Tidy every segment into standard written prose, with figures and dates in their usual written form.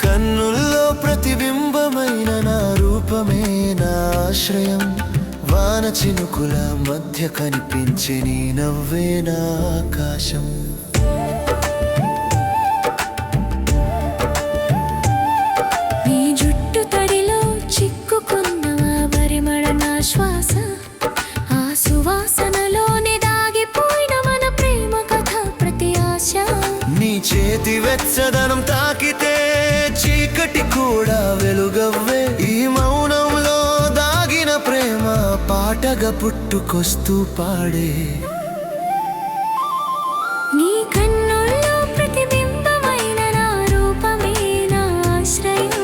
కన్నుల్లో ప్రతిబింబమైన నా రూపమే నా ఆశ్రయం. వాన చినుకుల మధ్య కనిపించే నీ నవ్వే నా ఆకాశం. నీ జుట్టు తడిలో చిక్కుకున్న పరిమళ నా శ్వాస, ఆ సువాసనలోనే దాగిపోయిన మన ప్రేమ కథ ప్రతి ఆశ. నీ చేతి వెచ్చదనం తాకితే చీకటి కూడా వెలుగవ్వే. ఈ మౌనంలో దాగిన ప్రేమ పాటగా పుట్టుకొస్తూ పాడే. నీ కన్నుల్లో ప్రతిబింబమైన నా రూపమే నా ఆశ్రయం.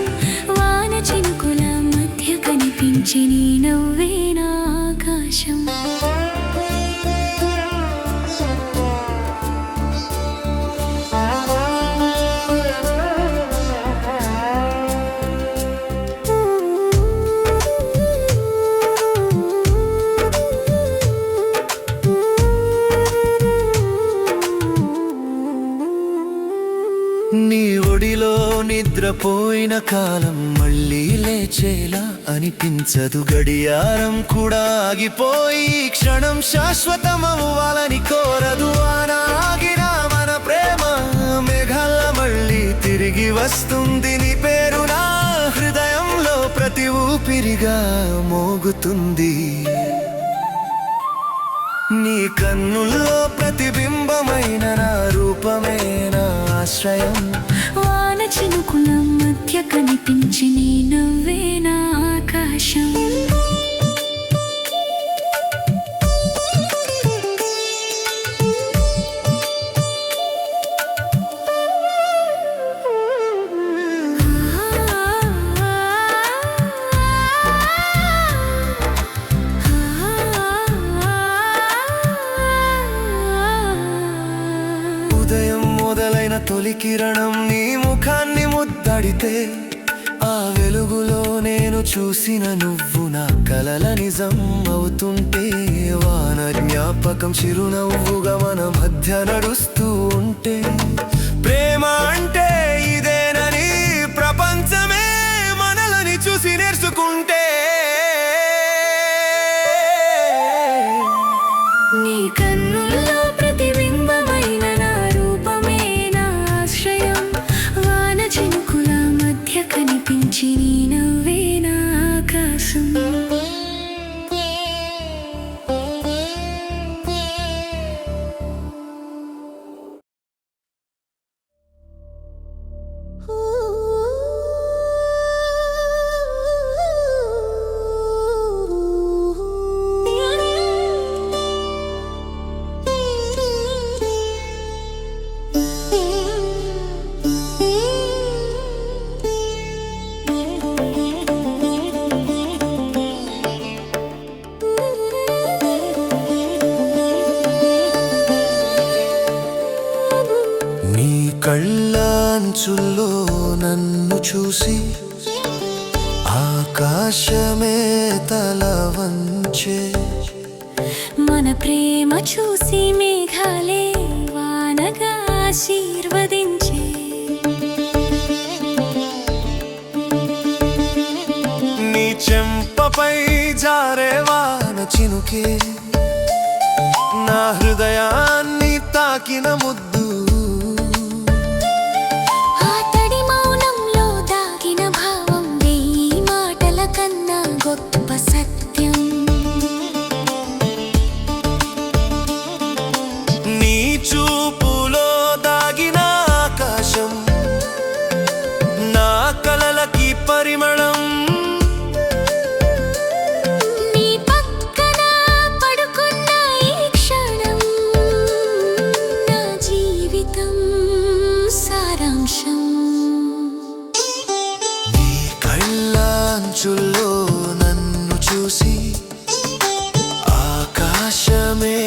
వాన చినుకుల మధ్య కనిపించే నీ నవ్వే నా ఆకాశం. నీ ఒడిలో నిద్రపోయిన కాలం మళ్ళీ లేచేలా అనిపించదు. గడియారం కూడా ఆగిపోయి క్షణం శాశ్వతమవ్వాలని కోరదు. ఆగిన మన ప్రేమ మేఘాల మళ్ళీ తిరిగి వస్తుంది. నీ పేరు నా హృదయంలో ప్రతి ఊపిరిగా మోగుతుంది. నీ కన్నుల్లో ప్రతిబింబమైన నా రూపమే నా ఆశ్రయం. వాన చినుకుల మధ్య కనిపించి నీ నవ్వే నా ఆకాశం. ఉదయం మొదలైన తొలి కిరణం నీ ముఖాన్ని ముద్దడితే, ఆ వెలుగులో నేను చూసిన నువ్వు నా కలల నిజం అవుతుంటే. వాన జ్ఞాపకం చిరునవ్వుగా మన మధ్య నడుస్తూ ఉంటే, ప్రేమ అంటే ఇదేనని ప్రపంచమే మనలని చూసి నేర్చుకుంటే. నీ కన్నుల్లో ప్రతిబింబమైన నా రూపమే నా ఆశ్రయం. వాన చినుకుల మధ్య కనిపించి నీ నవ్వే నా ఆకాశం. కళ్ళంచుల్లో నన్ను చూసి ఆకాశమే తల వంచే. మన ప్రేమ చూసి మేఘాలే వానగా ఆశీర్వదించే. నీ చెంపపై జారే వాన చినుకే నా హృదయాన్ని తాకిన ముద్దు. ఆ తడి మౌనంలో దాగిన భావం వెయ్యి మాటల కన్నా గొప్ప సత్యం. నీ చూపులో దాగిన ఆకాశం నా కలలకి పరిమళం. నీ పక్కన పడుకున్న ఈ క్షణం నా జీవితం సారాంశం. నీ కళ్ళంచుల్లో నన్ను చూసి ఆకాశమే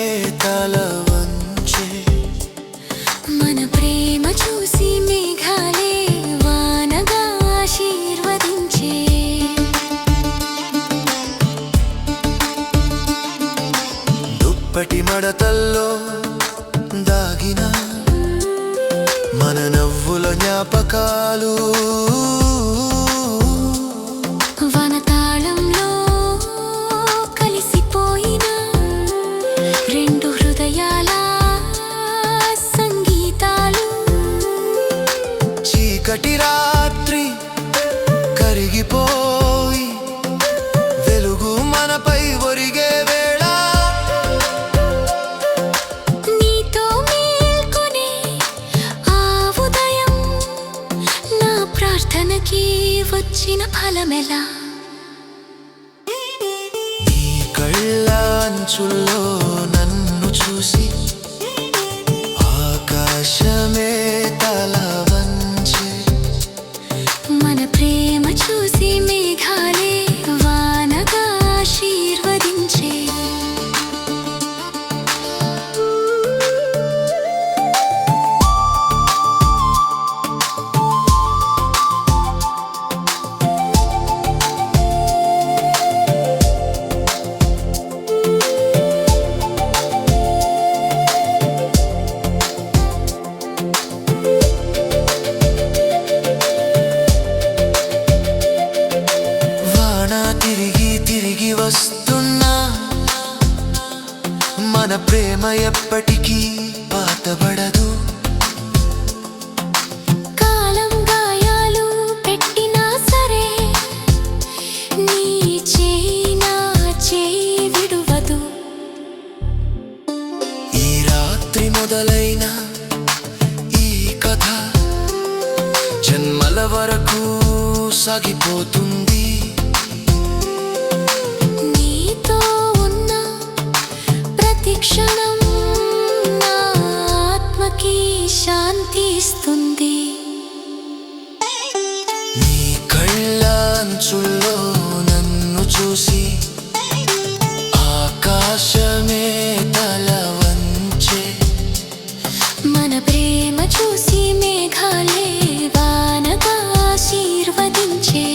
తల వంచే. మన ప్రేమ చూసి మేఘాలే వానగా ఆశీర్వదించే. దుప్పటి మడతల్లో దాగిన మన నవ్వుల జ్ఞాపకాలు వనతాళంలో కలిసిపోయిన రెండు హృదయాల సంగీతాలు. చీకటి రాత్రి కరిగిపోయి వెలుగు మనపై ఒరిగే వేళ, నీతో మేల్కొనే ఆ ఉదయం నా ప్రార్థనకి వచ్చిన ఫలమెలా. నీ కళ్ళ అంచుల్లో నన్ను చూసి ఆకాశమే తల వంచే, మన ప్రేమ చూసి మేఘాలే వానగా ఆశీర్వదించే. వాన తిరిగి తిరిగి వస్తున్నా మన ప్రేమ ఎప్పటికీ పాతబడదు. కాలం గాయాలు పెట్టినా సరే నీ చేయి నా చేయి విడువదు. ఈ రాత్రి మొదలైన ఈ కథ జన్మల వరకు సాగిపోతుంది. నీతో ఉన్న ప్రతి క్షణం నా ఆత్మకి శాంతి ఇస్తుంది. నీ కళ్ళ అంచుల్లో నన్ను చూసి ఆకాశమే తల వంచే, మన ప్రేమ చూసి మేఘాలే వానగా ఆశీర్వదించే.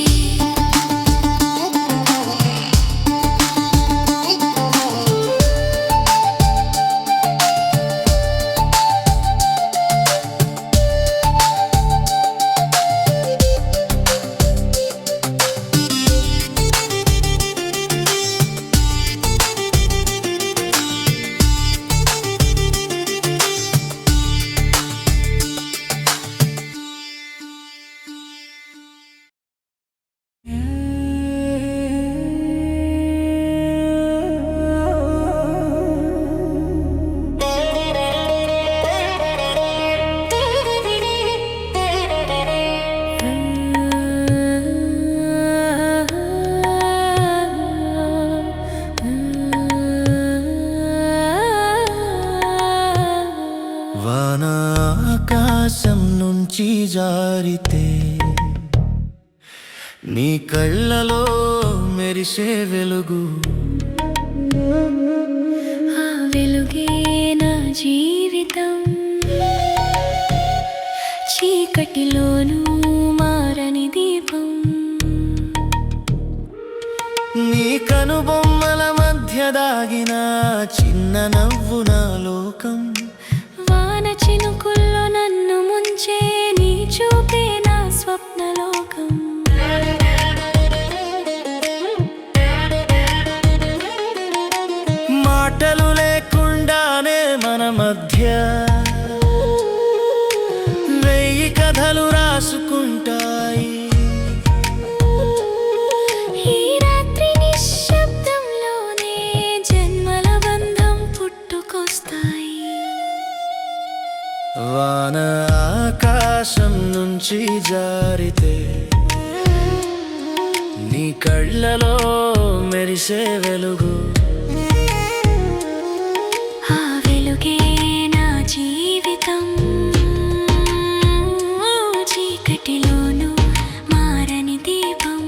వాన ఆకాశం నుంచి జారితే నీ కళ్ళలో మెరిసే వెలుగు, ఆ వెలుగే నా జీవితం. చీకటిలోనూ మారని దీపం. నీ కనుబొమ్మల మధ్య దాగిన చిన్న నవ్వు నా లోకం. వాన చినుకుల్లో నన్ను ముంచే నీ చూపే నా స్వప్నలోకం. మాటలు లేకుండానే మన మధ్య వెయ్యి కథలు రాసుకుంటాయి. ఈ రాత్రి నిశ్శబ్దంలోనే జన్మల బంధం పుట్టుకొస్తాయి. వాన ఆకాశం నుంచి జారితే నీ కళ్ళలో మెరిసే వెలుగు, ఆ వెలుగే నా జీవితం. చీకటిలోనూ మారని దీపం.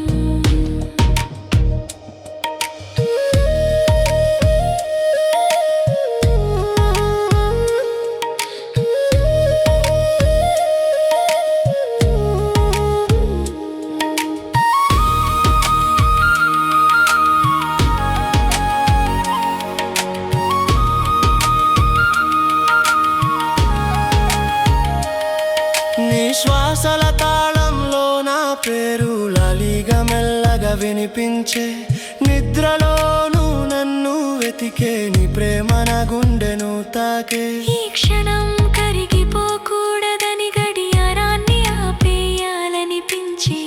నీ శ్వాసల తాళంలో నా పేరు లాలిగా మెల్లగా వినిపించే, నిద్రలోనూ నన్ను వెతికే నీ ప్రేమ నా గుండెను తాకే. ఈ క్షణం కరిగిపోకూడదని గడియారాన్ని ఆపేయాలనిపించి,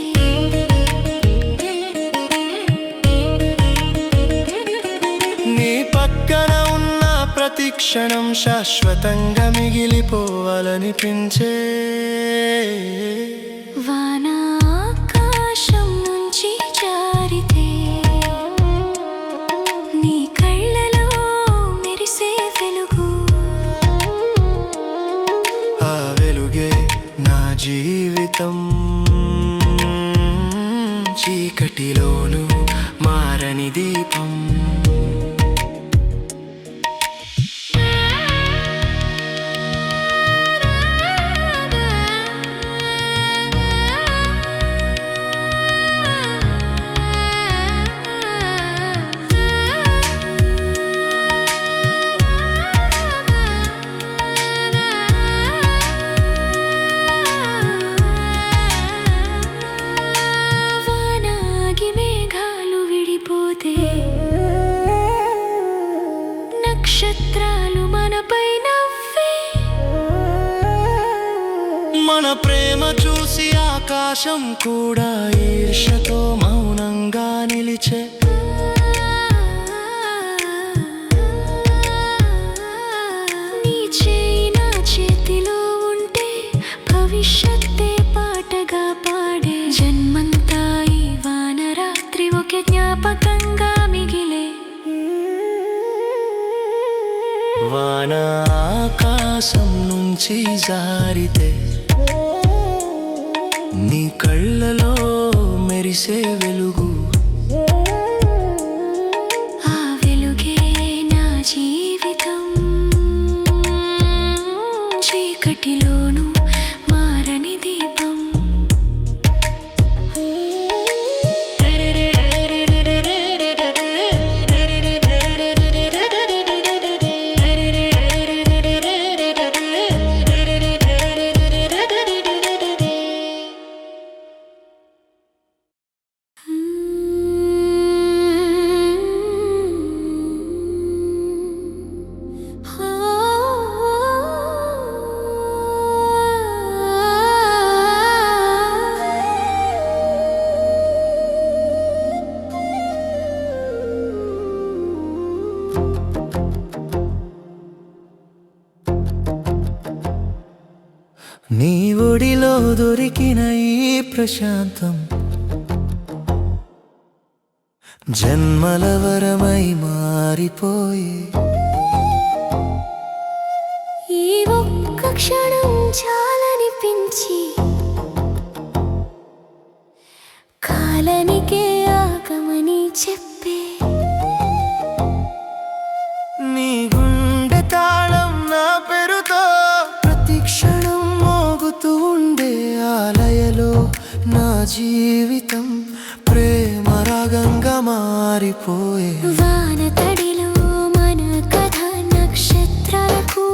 నీ పక్కన ఉన్న ప్రతి క్షణం శాశ్వతంగా మిగిలిపోవాలనిపించే. వాన ఆకాశం నుంచి జారితే నీ కళ్ళలో మెరిసే వెలుగు, ఆ వెలుగే నా జీవితం, చీకటిలోను మారని దీపం. వానాగి మేఘాలు విడిపోతే నక్షత్రాలు మనపై నవ్వే, మన ప్రేమ చూసి ఆకాశం కూడా ఈర్ష్యతో మౌనంగా నిలిచే. నీ చేయి నా చేతిలో ఉంటే భవిష్యత్తే పాటగా పాడే, జన్మంతా ఈ వానరాత్రి ఒకే జ్ఞాపకంగా మిగిలే. వాన ఆకాశం నుంచి జారితే నీ కళ్ళలో మెరిసే వెలుగు, ఆ వెలుగే నా జీవితం, చీకటిలోను మారని దీపం. నీ ఒడిలో దొరికిన ఈ ప్రశాంతం జన్మల వరమై మారిపోయే. ఈ ఒక్క క్షణం చాలనిపించి కాలనికే ఆగమని చెప్పే, నీ గుండె తాళం నా పేరుతో ప్రతి క్షణం మోగుతూ ఉండే ఆలయలో నా జీవితం ప్రేమ రాగంగా మారిపోయే. వాన తడిలో మన కథ నక్షత్రాలకు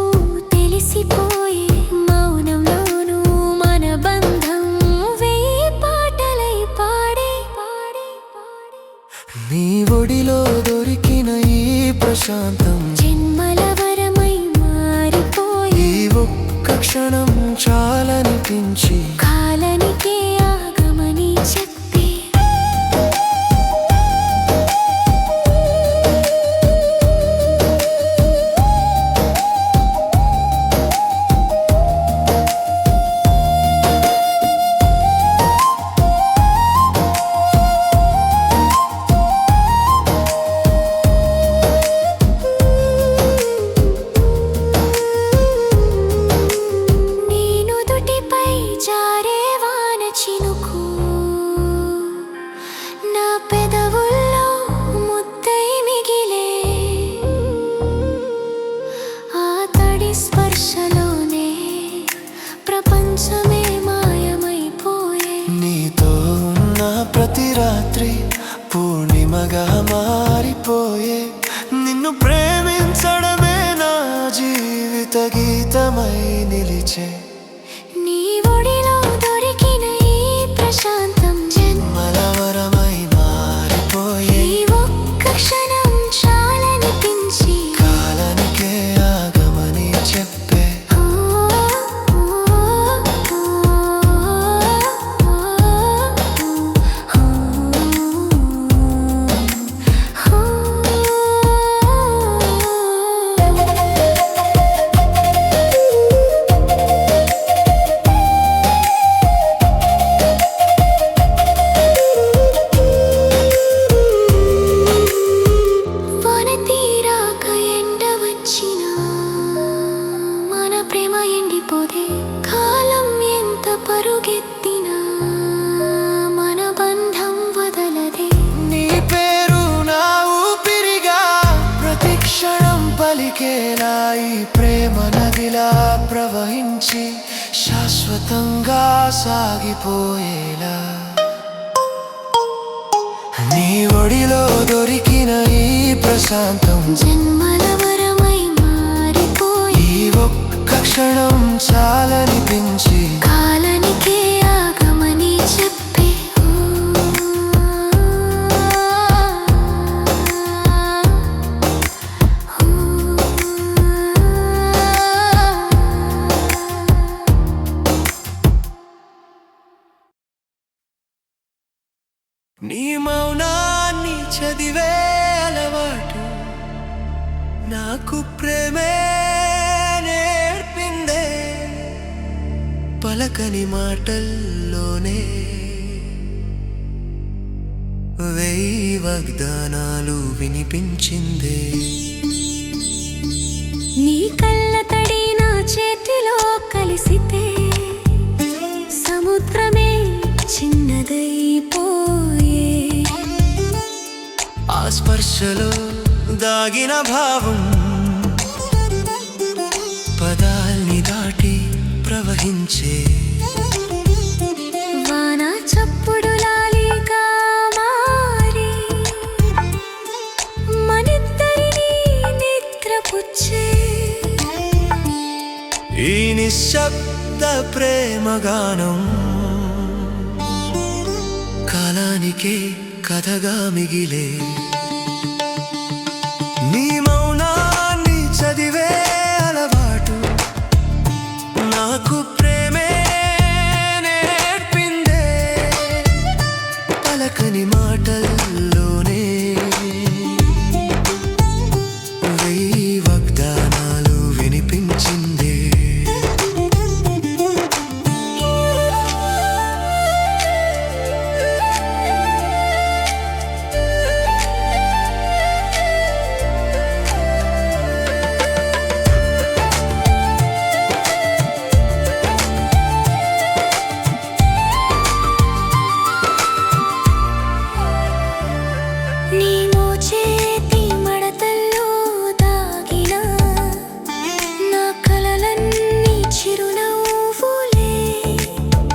తెలిసిపోయే, మౌనంలోనూ మన బంధం వేయి పాటలై పాడే. నీ ఒడిలో దొరికిన ఈ ప్రశాంతం జన్మల వరమై మారిపోయే, ఈ ఒక్క క్షణం చాలనిపించి కాలనికే ఆగమని చెప్పే. నేను దుటిపై జారే వాన చినుకు, నా పెదవుల్లో ముద్దై మిగిలే, ఆ తడి స్పర్శలోనే ప్రపంచమే మాయమైపోయే. నీతో ఉన్న ప్రతి రాత్రి పూర్ణిమగా మారిపోయే. నిన్ను ప్రేమించడమే నా జీవిత గీతమై నిలిచే. నీ ఒడి శాశ్వతంగా సాగిపోయేలా నీ ఒడిలో దొరికిన ఈ ప్రశాంతం జన్మల వరమై మారిపోయి ఈ ఒక్క క్షణం చాలనిపించి కాలానికే ఆగమని చెప్పే నీ మౌనాన్ని చదివే అలవాటు నాకు ప్రేమే నేర్పిందే పలకని మాటల్లోనే వెయ్యి వాగ్దానాలు వినిపించిందే నీ కళ్ళ తడి నా చేతిలో కలిసితే సముద్రమే చిన్నదైపోయే ఆ స్పర్శలో దాగిన భావం పదాల్ని దాటి ప్రవహించే వాన చప్పుడు లాలిగా మారి మనిద్దరినీ నిద్రపుచ్చే ఈ నిశ్శబ్ద ప్రేమగానం కాలానికే కథగా మిగిలే నీ మౌనాన్ని చదివే అలవాటు నాకు ప్రేమే నేర్పిందే పలకని మాటల్లోనే వెయ్యి వాగ్దానాలు వినిపించిందే నీ మోచేతి మడతల్లో దాగిన నా కలలన్నీ చిరునవ్వులే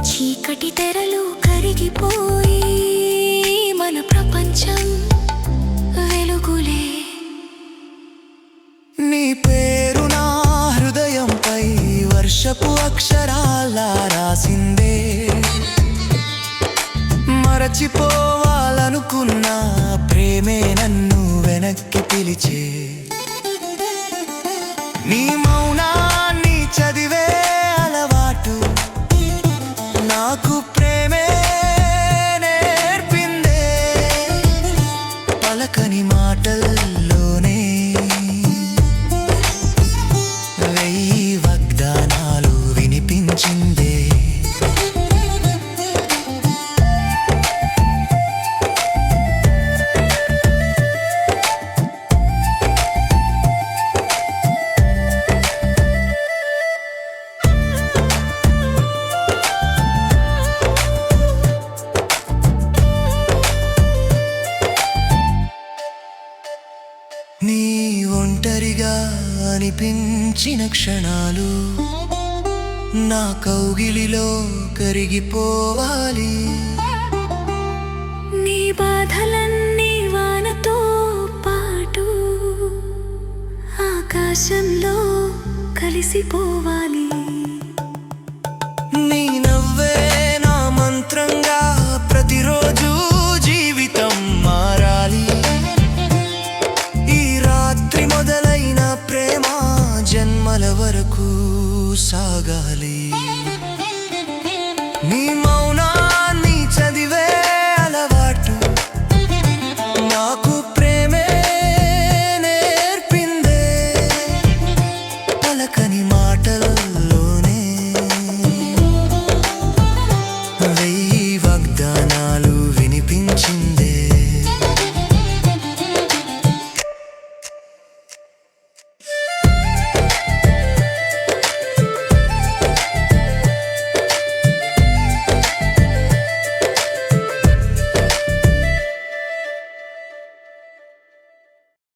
చీకటి తెరలు కరిగిపోయి మన ప్రపంచం వెలుగులే నీ పేరు నా హృదయంపై వర్షపు అక్షరాలా రాసిందే మరచిపోవాలనుకున్న ప్రేమే నన్ను వెనక్కి పిలిచే నీ మౌనాన్ని చదివే అలవాటు నాకు ప్రేమే నేర్పిందే పలకని మాటల్లోనే వెయ్యి వాగ్దానాలు వినిపించిందే నీ ఒంటరిగా అనిపించిన క్షణాలు నా కౌగిలిలో కరిగిపోవాలి నీ బాధలన్నీ వానతో పాటు ఆకాశంలో కలిసిపోవాలి నీ నవ్వే నా మంత్రంగా ప్రతిరోజు జీవితం మారాలి ఈ రాత్రి మొదలైన ప్రేమ జన్మల వరకు సాగాలి నీ